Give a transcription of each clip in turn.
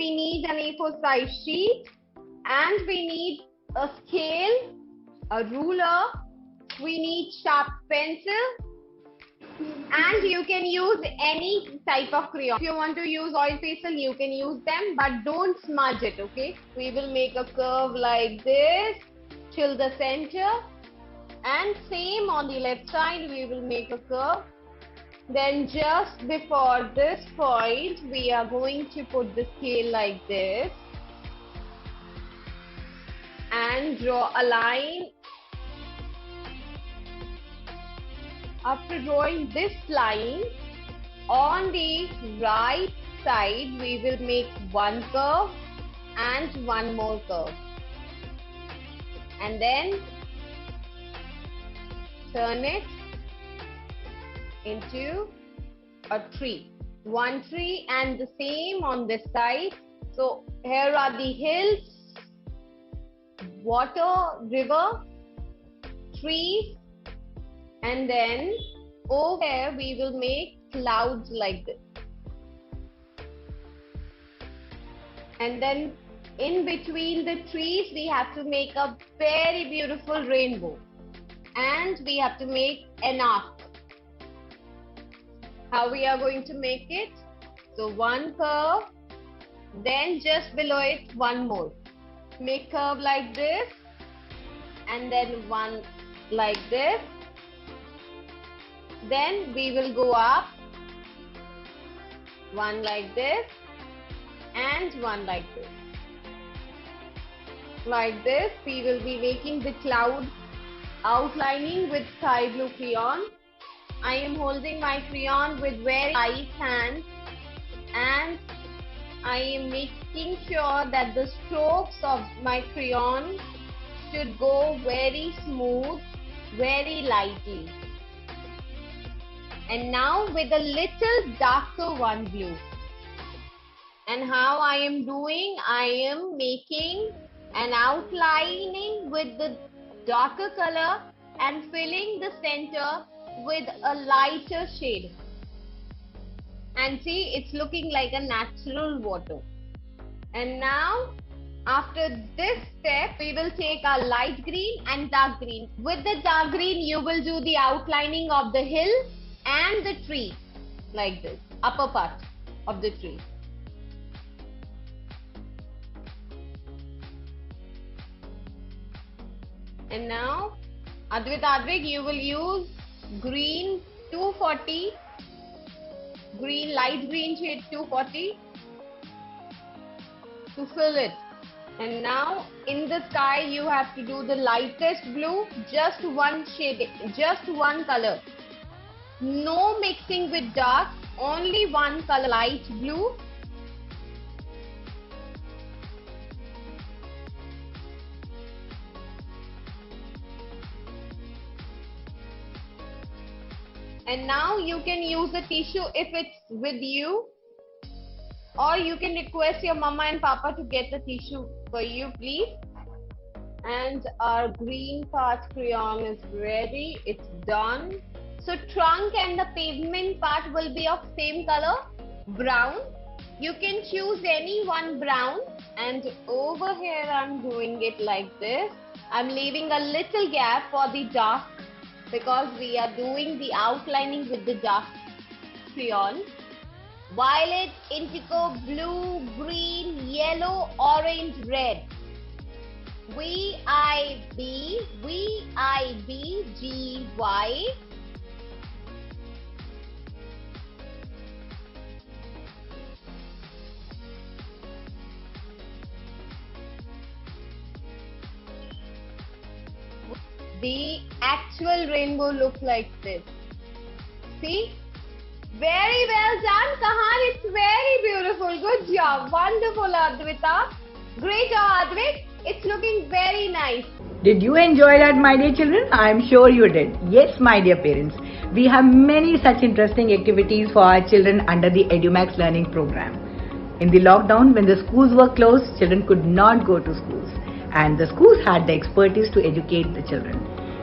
we need an A4 size sheet, and we need a scale, a ruler, we need sharp pencil, and you can use any type of crayon. If you want to use oil pastel, you can use them, but don't smudge it, okay? We will make a curve like this till the center, and same on the left side, we will make a curve. Then just before this point, we are going to put the scale like this and draw a line. After drawing this line, on the right side, we will make one curve and one more curve. And then turn it into a tree. One tree, and the same on this side. So here are the hills, water, river, trees, and then over here we will make clouds like this. And then in between the trees we have to make a very beautiful rainbow, and we have to make an arc. How we are going to make it? So one curve, then just below it one more. Make curve like this, and then one like this. Then we will go up, one like this and one like this. Like this, we will be making the cloud outlining with sky blue crayon. I am holding my crayon with very light hands, and I am making sure that the strokes of my crayon should go very smooth, very lightly. And now with a little darker one blue. And how I am doing, I am making an outlining with the darker color and filling the center with a lighter shade. And see, it's looking like a natural water. And now after this step, we will take our light green and dark green. With the dark green, you will do the outlining of the hill and the tree like this, upper part of the tree. And now Advik, you will use green 240, green, light green shade 240 to fill it. And now in the sky you have to do the lightest blue, just one shade, just one color. No mixing with dark, only one color, light blue. And now you can use a tissue if it's with you, or you can request your mama and papa to get the tissue for you, please. And our green part crayon is ready, it's done. So trunk and the pavement part will be of same color, brown. You can choose any one brown, and over here I'm doing it like this. I'm leaving a little gap for the dark because we are doing the outlining with the dark crayon. Violet, indigo, blue, green, yellow, orange, red. V-I-B, V-I-B-G-Y. The actual rainbow looks like this. See? Very well done, Kahan. It's very beautiful. Good job. Wonderful, Advita. Great job, Advik. It's looking very nice. Did you enjoy that, my dear children? I am sure you did. Yes, my dear parents. We have many such interesting activities for our children under the EduMax learning program. In the lockdown, when the schools were closed, children could not go to schools, and the schools had the expertise to educate the children.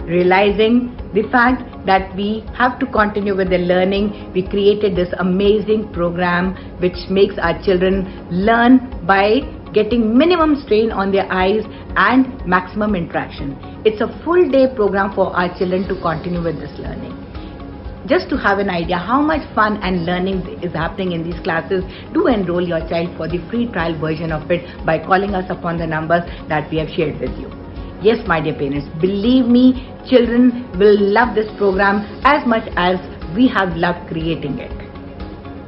Realizing the fact that we have to continue with the learning, we created this amazing program which makes our children learn by getting minimum strain on their eyes and maximum interaction. It's a full day program for our children to continue with this learning. Just to have an idea how much fun and learning is happening in these classes, do enroll your child for the free trial version of it by calling us upon the numbers that we have shared with you. Yes, my dear parents, believe me, children will love this program as much as we have loved creating it.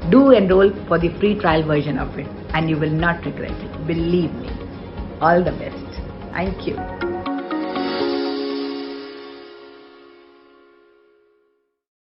Do enroll for the free trial version of it and you will not regret it. Believe me. All the best. Thank you.